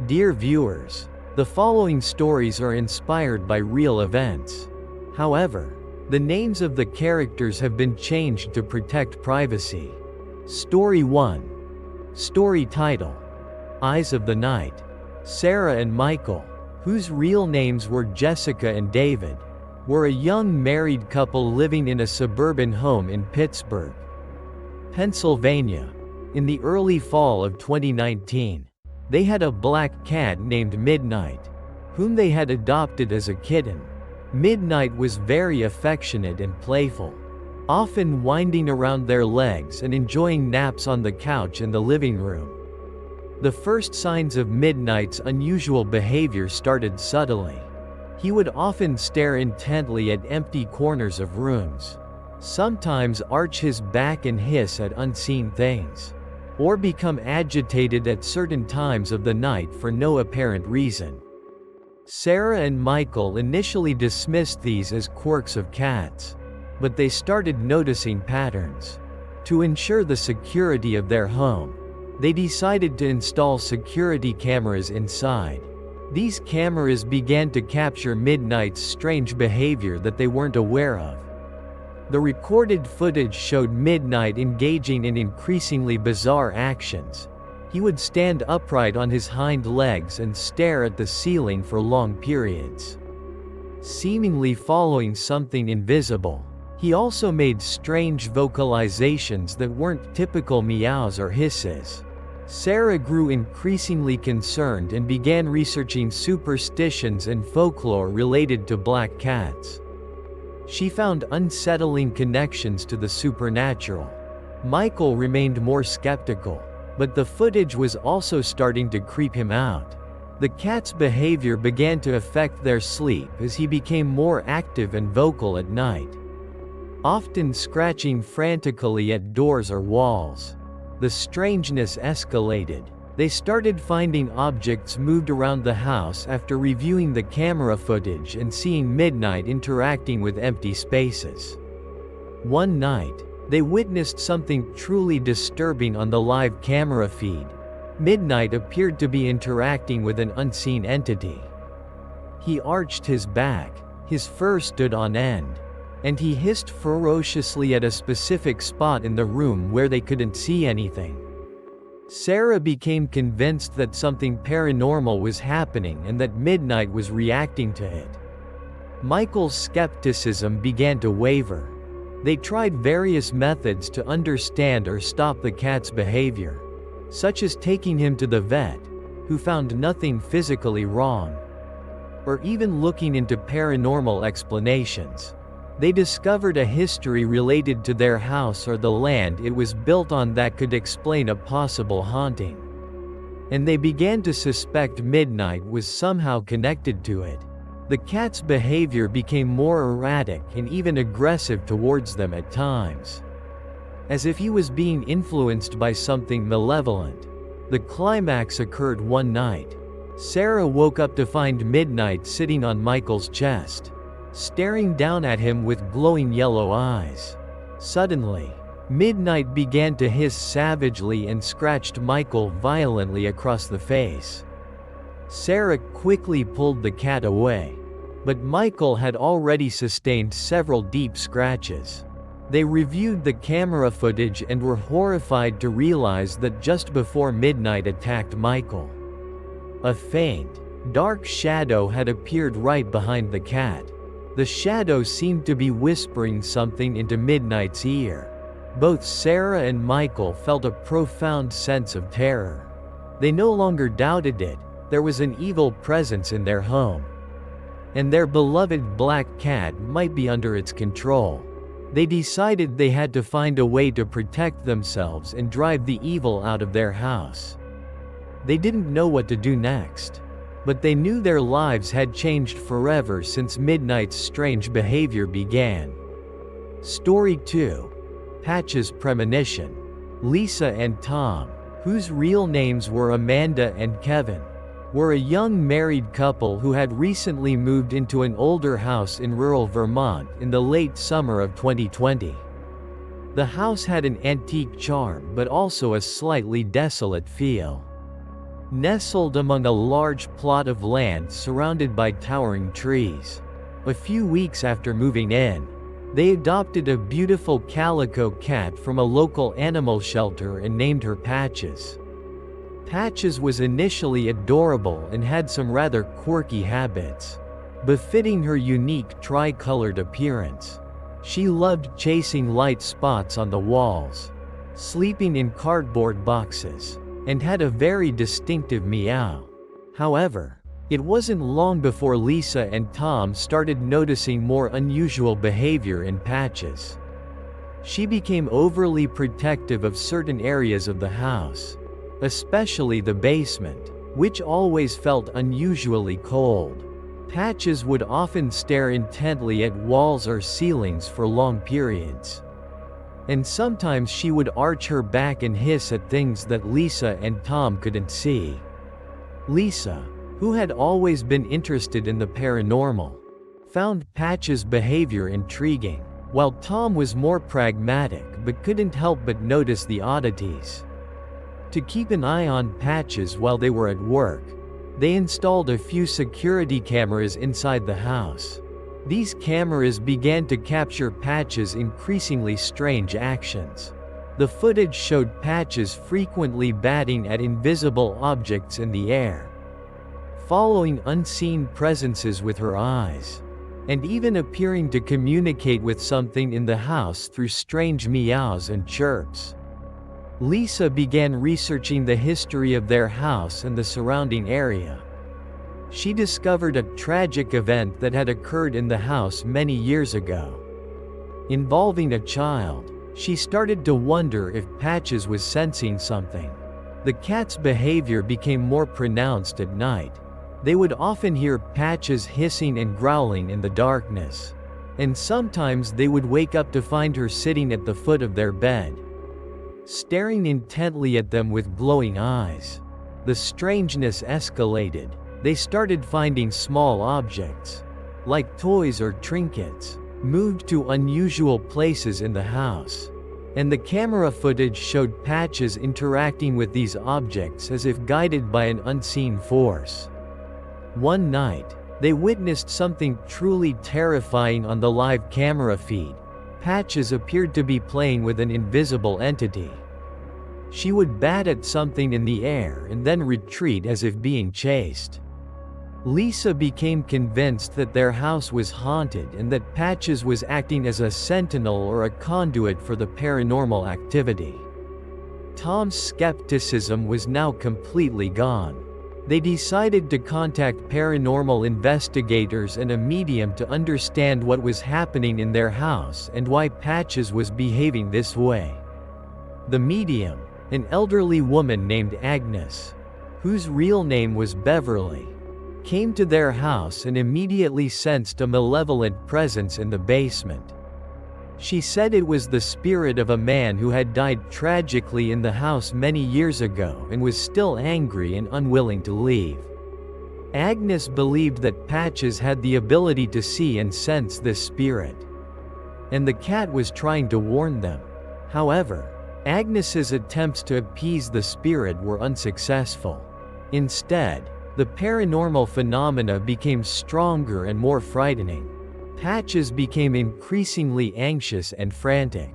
Dear viewers, the following stories are inspired by real events. However, the names of the characters have been changed to protect privacy. Story 1. Story title: Eyes of the Night. Sarah and Michael, whose real names were Jessica and David, were a young married couple living in a suburban home in Pittsburgh, Pennsylvania. In the early fall of 2019, they had a black cat named Midnight, whom they had adopted as a kitten. Midnight was very affectionate and playful, often winding around their legs and enjoying naps on the couch in the living room. The first signs of Midnight's unusual behavior started subtly. He would often stare intently at empty corners of rooms, sometimes arch his back and hiss at unseen things, or become agitated at certain times of the night for no apparent reason. Sarah and Michael initially dismissed these as quirks of cats, but they started noticing patterns. To ensure the security of their home, they decided to install security cameras inside. These cameras began to capture Midnight's strange behavior that they weren't aware of. The recorded footage showed Midnight engaging in increasingly bizarre actions. He would stand upright on his hind legs and stare at the ceiling for long periods, seemingly following something invisible. He also made strange vocalizations that weren't typical meows or hisses. Sarah grew increasingly concerned and began researching superstitions and folklore related to black cats. She found unsettling connections to the supernatural. Michael remained more skeptical, but the footage was also starting to creep him out. The cat's behavior began to affect their sleep as he became more active and vocal at night, often scratching frantically at doors or walls. The strangeness escalated. They started finding objects moved around the house after reviewing the camera footage and seeing Midnight interacting with empty spaces. One night, they witnessed something truly disturbing on the live camera feed. Midnight appeared to be interacting with an unseen entity. He arched his back, his fur stood on end, and he hissed ferociously at a specific spot in the room where they couldn't see anything. Sarah became convinced that something paranormal was happening and that Midnight was reacting to it. Michael's skepticism began to waver. They tried various methods to understand or stop the cat's behavior, such as taking him to the vet, who found nothing physically wrong, or even looking into paranormal explanations. They discovered a history related to their house or the land it was built on that could explain a possible haunting, and they began to suspect Midnight was somehow connected to it. The cat's behavior became more erratic and even aggressive towards them at times, as if he was being influenced by something malevolent. The climax occurred one night. Sarah woke up to find Midnight sitting on Michael's chest, staring down at him with glowing yellow eyes. Suddenly, Midnight began to hiss savagely and scratched Michael violently across the face. Sarah quickly pulled the cat away, but Michael had already sustained several deep scratches. They reviewed the camera footage and were horrified to realize that just before Midnight attacked Michael, a faint, dark shadow had appeared right behind the cat. The shadow seemed to be whispering something into Midnight's ear. Both Sarah and Michael felt a profound sense of terror. They no longer doubted it. There was an evil presence in their home, and their beloved black cat might be under its control. They decided they had to find a way to protect themselves and drive the evil out of their house. They didn't know what to do next, but they knew their lives had changed forever since Midnight's strange behavior began. Story 2. Patch's Premonition. Lisa and Tom, whose real names were Amanda and Kevin, were a young married couple who had recently moved into an older house in rural Vermont in the late summer of 2020. The house had an antique charm but also a slightly desolate feel. nestled among a large plot of land surrounded by towering trees. A few weeks after moving in, they adopted a beautiful calico cat from a local animal shelter and named her Patches. Patches was initially adorable and had some rather quirky habits, befitting her unique tri-colored appearance. She loved chasing light spots on the walls, sleeping in cardboard boxes, and had a very distinctive meow. However, it wasn't long before Lisa and Tom started noticing more unusual behavior in Patches. She became overly protective of certain areas of the house, especially the basement, which always felt unusually cold. Patches would often stare intently at walls or ceilings for long periods. And sometimes she would arch her back and hiss at things that Lisa and Tom couldn't see. Lisa, who had always been interested in the paranormal, found Patches' behavior intriguing, while Tom was more pragmatic but couldn't help but notice the oddities. To keep an eye on Patches while they were at work, they installed a few security cameras inside the house. These cameras began to capture Patches' increasingly strange actions. The footage showed Patches frequently batting at invisible objects in the air, following unseen presences with her eyes, and even appearing to communicate with something in the house through strange meows and chirps. Lisa began researching the history of their house and the surrounding area. She discovered a tragic event that had occurred in the house many years ago. Involving a child, she started to wonder if Patches was sensing something. The cat's behavior became more pronounced at night. They would often hear Patches hissing and growling in the darkness, and sometimes they would wake up to find her sitting at the foot of their bed, staring intently at them with glowing eyes. The strangeness escalated. They started finding small objects, like toys or trinkets, moved to unusual places in the house. And the camera footage showed Patches interacting with these objects as if guided by an unseen force. One night, they witnessed something truly terrifying on the live camera feed. Patches appeared to be playing with an invisible entity. She would bat at something in the air and then retreat as if being chased. Lisa became convinced that their house was haunted and that Patches was acting as a sentinel or a conduit for the paranormal activity. Tom's skepticism was now completely gone. They decided to contact paranormal investigators and a medium to understand what was happening in their house and why Patches was behaving this way. The medium, an elderly woman named Agnes, whose real name was Beverly, came to their house and immediately sensed a malevolent presence in the basement. She said it was the spirit of a man who had died tragically in the house many years ago and was still angry and unwilling to leave. Agnes believed that Patches had the ability to see and sense this spirit, and the cat was trying to warn them. However, Agnes's attempts to appease the spirit were unsuccessful. Instead, the paranormal phenomena became stronger and more frightening. Patches became increasingly anxious and frantic,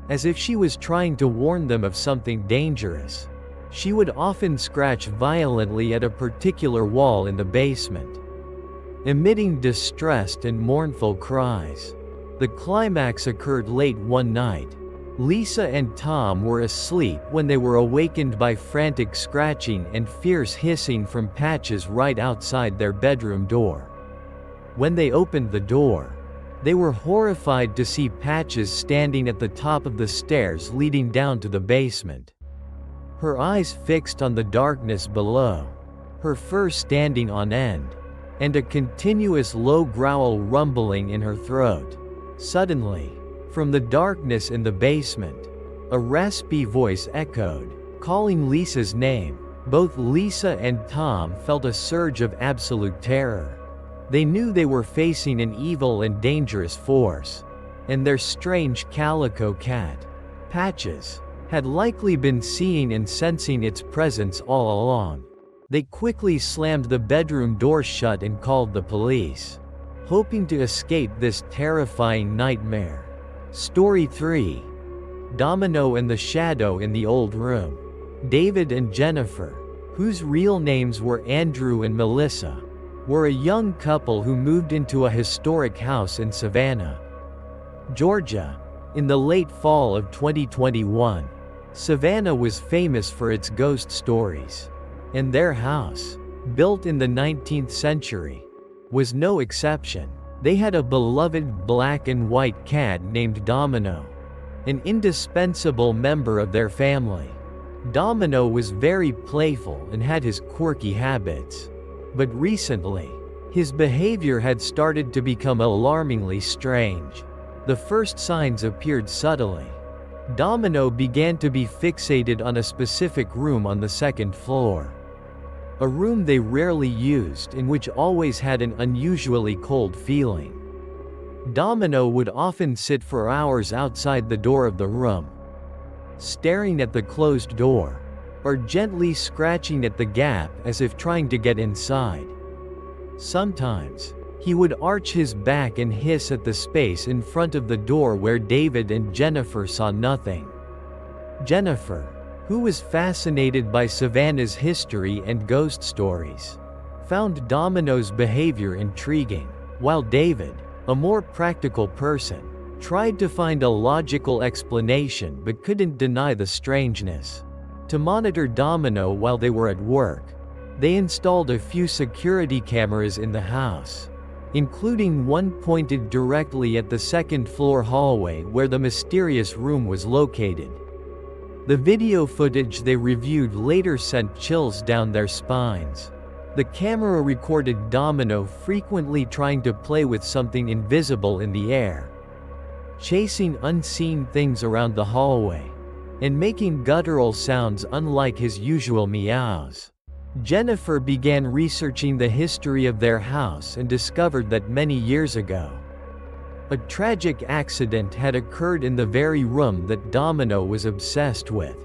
as if she was trying to warn them of something dangerous. She would often scratch violently at a particular wall in the basement, emitting distressed and mournful cries. The climax occurred late one night. Lisa and Tom were asleep when they were awakened by frantic scratching and fierce hissing from Patches right outside their bedroom door. When they opened the door, they were horrified to see Patches standing at the top of the stairs leading down to the basement, her eyes fixed on the darkness below, her fur standing on end, and a continuous low growl rumbling in her throat. Suddenly, from the darkness in the basement, a raspy voice echoed, calling Lisa's name. Both Lisa and Tom felt a surge of absolute terror. They knew they were facing an evil and dangerous force, and their strange calico cat, Patches, had likely been seeing and sensing its presence all along. They quickly slammed the bedroom door shut and called the police, hoping to escape this terrifying nightmare. Story 3. Domino and the Shadow in the Old Room. David and Jennifer, whose real names were Andrew and Melissa, were a young couple who moved into a historic house in Savannah, Georgia, in the late fall of 2021. Savannah was famous for its ghost stories, and their house, built in the 19th century, was no exception. They had a beloved black and white cat named Domino, an indispensable member of their family. Domino was very playful and had his quirky habits. But recently, his behavior had started to become alarmingly strange. The first signs appeared subtly. Domino began to be fixated on a specific room on the second floor. A room they rarely used and which always had an unusually cold feeling. Domino would often sit for hours outside the door of the room, staring at the closed door, or gently scratching at the gap as if trying to get inside. Sometimes, he would arch his back and hiss at the space in front of the door where David and Jennifer saw nothing. Jennifer, who was fascinated by Savannah's history and ghost stories, found Domino's behavior intriguing, while David, a more practical person, tried to find a logical explanation but couldn't deny the strangeness. To monitor Domino while they were at work, they installed a few security cameras in the house, including one pointed directly at the second-floor hallway where the mysterious room was located. The video footage they reviewed later sent chills down their spines. The camera recorded Domino frequently trying to play with something invisible in the air, chasing unseen things around the hallway, and making guttural sounds unlike his usual meows. Jennifer began researching the history of their house and discovered that many years ago, a tragic accident had occurred in the very room that Domino was obsessed with.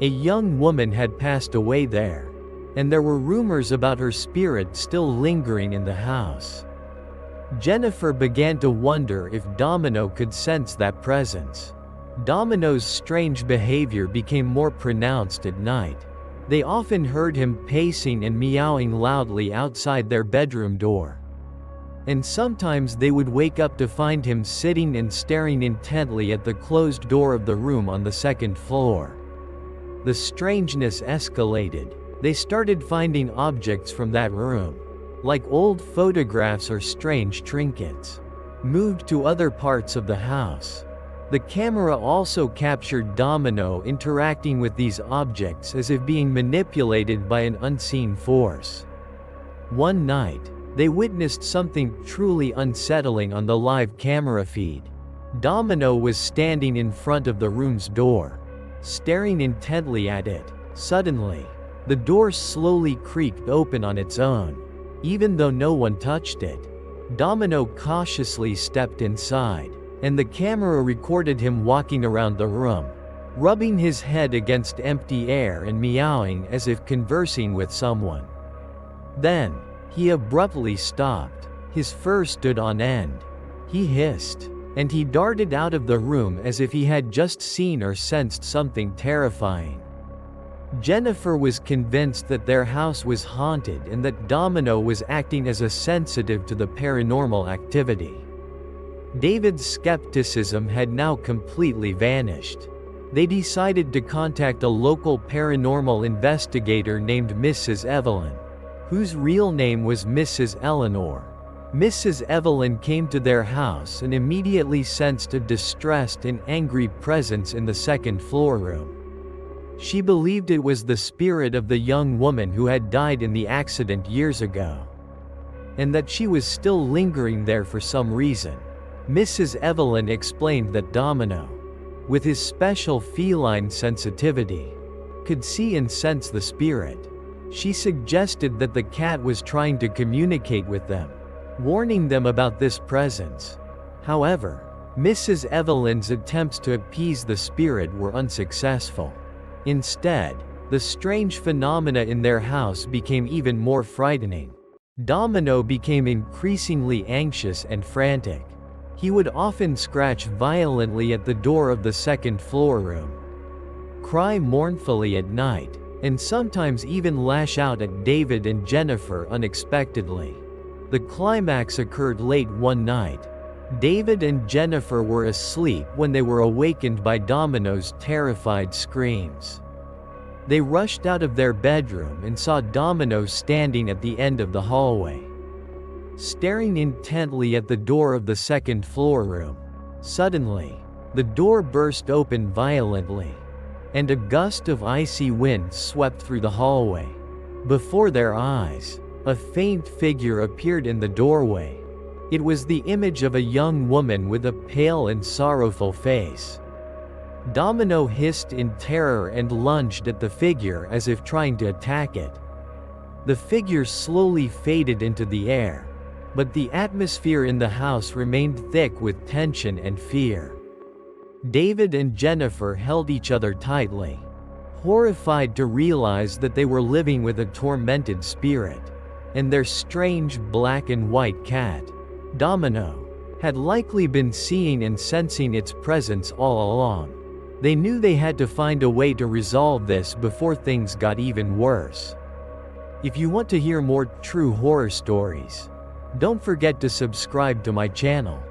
A young woman had passed away there, and there were rumors about her spirit still lingering in the house. Jennifer began to wonder if Domino could sense that presence. Domino's strange behavior became more pronounced at night. They often heard him pacing and meowing loudly outside their bedroom door. And sometimes they would wake up to find him sitting and staring intently at the closed door of the room on the second floor. The strangeness escalated. They started finding objects from that room, like old photographs or strange trinkets, moved to other parts of the house. The camera also captured Domino interacting with these objects as if being manipulated by an unseen force. One night, they witnessed something truly unsettling on the live camera feed. Domino was standing in front of the room's door, staring intently at it. Suddenly, the door slowly creaked open on its own. Even though no one touched it, Domino cautiously stepped inside, and the camera recorded him walking around the room, rubbing his head against empty air and meowing as if conversing with someone. Then, he abruptly stopped. His fur stood on end. He hissed, and he darted out of the room as if he had just seen or sensed something terrifying. Jennifer was convinced that their house was haunted and that Domino was acting as a sensitive to the paranormal activity. David's skepticism had now completely vanished. They decided to contact a local paranormal investigator named Mrs. Evelyn, whose real name was Mrs. Eleanor. Mrs. Evelyn came to their house and immediately sensed a distressed and angry presence in the second-floor room. She believed it was the spirit of the young woman who had died in the accident years ago, and that she was still lingering there for some reason. Mrs. Evelyn explained that Domino, with his special feline sensitivity, could see and sense the spirit. She suggested that the cat was trying to communicate with them, warning them about this presence. However, Mrs. Evelyn's attempts to appease the spirit were unsuccessful. Instead, The strange phenomena in their house became even more frightening. Domino became increasingly anxious and frantic. He would often scratch violently at the door of the second-floor room, cry mournfully at night, and sometimes even lash out at David and Jennifer unexpectedly. The climax occurred late one night. David and Jennifer were asleep when they were awakened by Domino's terrified screams. They rushed out of their bedroom and saw Domino standing at the end of the hallway, staring intently at the door of the second-floor room. Suddenly, the door burst open violently, and a gust of icy wind swept through the hallway. Before their eyes, a faint figure appeared in the doorway. It was the image of a young woman with a pale and sorrowful face. Domino hissed in terror and lunged at the figure as if trying to attack it. The figure slowly faded into the air, but the atmosphere in the house remained thick with tension and fear. David and Jennifer held each other tightly, horrified to realize that they were living with a tormented spirit, and their strange black and white cat, Domino, had likely been seeing and sensing its presence all along. They knew they had to find a way to resolve this before things got even worse. If you want to hear more true horror stories, don't forget to subscribe to my channel.